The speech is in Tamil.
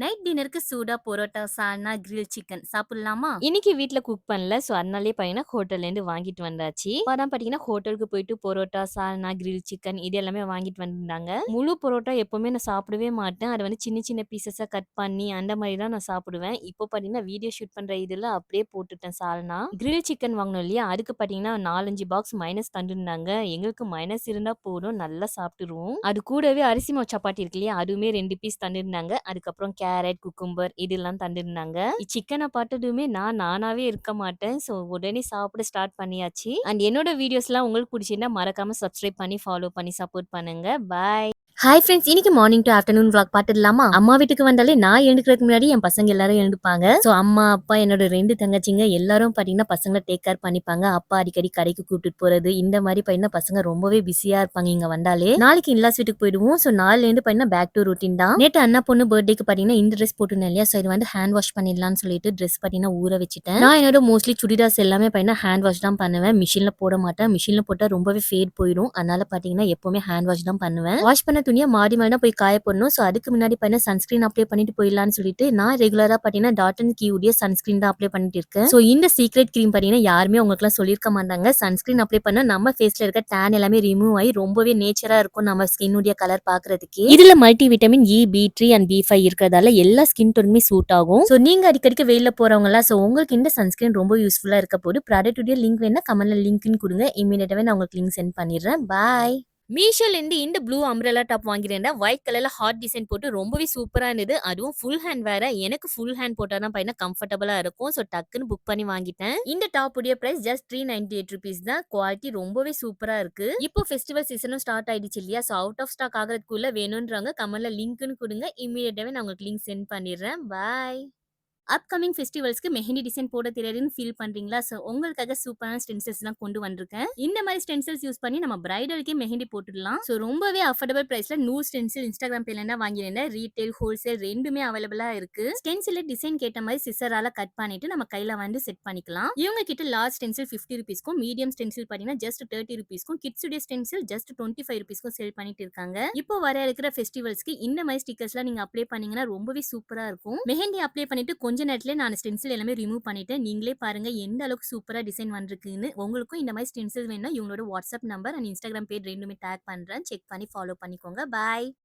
நைட் டின்னருக்கு சூடா பரோட்டா, சால்னா, கிரில் சிக்கன் சாப்பிடலாமா? இன்னைக்கு வீட்ல குக் பண்ணல. ஸோ, அதனாலயே பார்த்தீங்கன்னா, ஹோட்டல்லேருந்து வாங்கிட்டு வந்தாச்சு. அப்பா தான் பார்த்தீங்கன்னா, ஹோட்டலுக்கு போயிட்டு பரோட்டா, சால்னா, கிரில் சிக்கன் இது எல்லாமே வாங்கிட்டு வந்திருந்தாங்க. முழு பரோட்டா எப்பவுமே நான் சாப்பிடவே மாட்டேன். அத வந்து சின்ன சின்ன பீஸஸா கட் பண்ணி அந்த மாரி தான் நான் சாப்பிடுவேன். இப்போ பார்த்தீங்கன்னா, வீடியோ ஷூட் பண்ற இதுல அப்படியே போட்டுட்டேன் சால்னா. கிரில் சிக்கன் வாங்குனோம் இல்லையா? அதுக்கு பார்த்தீங்கன்னா 4, 5 பாக்ஸ் மைனஸ் தந்திருந்தாங்க. எங்களுக்கு மைனஸ் இருந்தா போதும் நல்லா சாப்பிட்டுருவோம். அது கூடவே அரிசி மாவு சப்பாத்தி இருக்கு இல்லையா? அதுவுமே 2 பீஸ் தந்திருந்தாங்க. அதுக்கப்புறம் கேரட், குக்கும்பர் இதெல்லாம் தந்திருந்தாங்க. சிக்கன பார்த்ததுமே நானாவே இருக்க மாட்டேன். ஸோ உடனே சாப்பிட ஸ்டார்ட் பண்ணியாச்சு. அண்ட் என்னோட வீடியோஸ்லாம் உங்களுக்கு புடிச்சிருந்தா மறக்காம சப்ஸ்கிரைப் பண்ணி, ஃபாலோ பண்ணி சப்போர்ட் பண்ணுங்க. பாய். ஹாய் ஃப்ரெண்ட்ஸ், இன்னைக்கு மார்னிங் டு ஆஃப்டர்நூன் vlog பார்த்துடலாமா? அம்மா வீட்டுக்கு வந்தாலே நான் எழுந்துக்கிறதுக்கு முன்னாடி என் பசங்க எல்லாரும் எழுந்துப்பாங்க. ஸோ அம்மா, அப்பா, என்னோட 2 தங்கச்சிங்க எல்லாரும் பார்த்தீங்கன்னா பசங்கள டேக் கேர் பண்ணிப்பாங்க. அப்பா அடிக்கடி கடைக்கு கூட்டிட்டு போறது, இந்த மாதிரி பார்த்தீங்கன்னா பசங்க ரொம்பவே பிஸியா இருப்பாங்க இங்க வந்தாலே. நாளைக்கு இன்லாஸ் வீட்டுக்கு போயிடுவோம். ஸோ நாளைலேருந்து பார்த்தீங்கன்னா பேக் டு ரொட்டீன் தான். நேற்று அண்ணா பொண்ணு பர்த்டேக்கு பார்த்தீங்கன்னா இந்த ட்ரெஸ் போட்டுருந்தேன் இல்லையா? ஸோ இது வந்து ஹேண்ட் வாஷ் பண்ணிடலாம்னு சொல்லிட்டு ட்ரெஸ் பார்த்தீங்கன்னா ஊற வச்சுட்டேன். நான் என்னோட மோஸ்ட்லி சுடிதார்ஸ் எல்லாமே பார்த்தீங்கன்னா ஹேண்ட் வாஷ் தான் பண்ணுவேன். மிஷின்ல போட மாட்டேன். மிஷின்ல போட்டால் ரொம்பவே ஃபேட் போயிடும். அதனால பார்த்தீங்கன்னா எப்பவுமே ஹேண்ட் வாஷ் தான் பண்ணுவேன். வாஷ் பண்ண துணியை மாடி மாடி தான் போய் காய போடணும். ஸோ அதுக்கு முன்னாடி பார்த்தீங்கன்னா சன்ஸ்கிரீன் அப்ளை பண்ணிட்டு போயிடலாம்னு சொல்லிட்டு நான் ரெகுலரா பார்த்தீங்கன்னா டாட் அண்ட் கியூடைய சன்ஸ்கிரீன் தான் அப்ளை பண்ணிட்டு இருக்கேன். ஸோ இந்த சீக்ரெட் கிரீம் பார்த்தீங்கன்னா யாருமே உங்களுக்குலாம் சொல்லியிருக்க மாட்டாங்க. சன்ஸ்கிரீன் அப்ளை பண்ணா நம்ம ஃபேஸ்ல இருக்க டேன் எல்லாமே ரிமூவ் ஆகி ரொம்பவே நேச்சரா இருக்கும் நம்ம ஸ்கின்னுடைய கலர் பாக்குறதுக்கு. இதுல multi vitamin E, B3 and B5 இருக்கிறதால எல்லா ஸ்கின் டோனுமே சூட் ஆகும். ஸோ நீங்க அடிக்கடிக்கு வெயில போறவங்களா, ஸோ உங்களுக்கு இந்த சன்ஸ்கிரீன் ரொம்ப யூஸ்ஃபுல்லா இருக்க போது. ப்ராடக்ட்டுடைய லிங்க் வேணா கமெண்ட்ல லிங்க்னு கொடுங்க. இமீடியட்டாவே நான் உங்களுக்கு லிங்க் சென்ட் பண்ணிடுறேன். பாய். மீஷோலேருந்து இந்த ப்ளூ அம்ப்ரெல்லா டாப் வாங்கியிருந்தேன். ஒயிட் கலர்ல ஹார்ட் டிசைன் போட்டு ரொம்பவே சூப்பரா இருந்தது. அதுவும் ஃபுல் ஹேண்ட் வேற. எனக்கு ஃபுல் ஹேண்ட் போட்டா தான் பார்த்தீங்கன்னா கம்ஃபர்டபுளா இருக்கும். ஸோ டக்குன்னு புக் பண்ணி வாங்கிட்டேன். இந்த டாப் உடைய பிரைஸ் ஜஸ்ட் ₹398 தான். குவாலிட்டி ரொம்பவே சூப்பரா இருக்கு. இப்போ ஃபெஸ்டிவல் சீசனும் ஸ்டார்ட் ஆயிடுச்சு இல்லையா? ஸோ அவுட் ஆஃப் ஸ்டாக் ஆகிறதுக்குள்ள வேணும்ன்றவங்க கமெண்ட்ல லிங்க்னு கொடுங்க. இமீடியட்டாவே நான் உங்களுக்கு லிங்க் சென்ட் பண்ணிடுறேன். பாய். அப்கமிங் ஃபெஸ்டிவல்ஸ்க்கு மெஹந்தி டிசைன் போட தெரியாதுன்னு ஃபீல் பண்றீங்களா? ஸோ உங்களுக்காக சூப்பரான ஸ்டென்சில்ஸ்லாம் கொண்டு வந்திருக்கேன். இந்த மாதிரி ஸ்டென்சில்ஸ் யூஸ் பண்ணி நம்ம பிரைடலுக்கே மெஹந்தி போட்டுடலாம். ஸோ ரொம்பவே அஃபோர்டபுள் பிரைஸ்ல 100 ஸ்டென்சில் இன்ஸ்டாகிராம் பேர்ல தான் வாங்கியிருந்தேன். ரீட்டைல், ஹோல்சேல் ரெண்டுமே அவைலபிளா இருக்கு. ஸ்டென்சில் டிசைன் கேட்ட மாதிரி சிசரால கட் பண்ணிட்டு நம்ம கையில வந்து செட் பண்ணிக்கலாம். இவங்க கிட்ட லார்ஜ் ஸ்டென்சில் ₹50க்கும், மீடியம் ஸ்டென்சில் பார்த்தீங்கன்னா ஜஸ்ட் ₹30க்கும், கிட்ஸ் உடைய ஸ்டென்சில் ஜஸ்ட் ₹25க்கும் சேல் பண்ணிட்டு இருக்காங்க. இப்போ வர இருக்கிற ஃபெஸ்டிவல்ஸ்க்கு இந்த மாதிரி ஸ்டிக்கர்ஸ்லாம் நீங்க அப்ளை பண்ணீங்கன்னா ரொம்பவே சூப்பரா இருக்கும். மெஹந்தி அப்ளை பண்ணிட்டு கொஞ்ச நேரத்துல நான் ஸ்டென்சில் எல்லாமே ரிமூவ் பண்ணிட்டேன். நீங்களே பாருங்க எந்த அளவுக்கு சூப்பரா டிசைன் வந்திருக்குன்னு. உங்களுக்கும் இந்த மாதிரி ஸ்டென்சில் வேணும்னா இவங்களோட WhatsApp number and Instagram page ரெண்டுமே டேக் பண்றேன். செக் பண்ணி ஃபாலோ பண்ணிக்கோங்க. பாய்.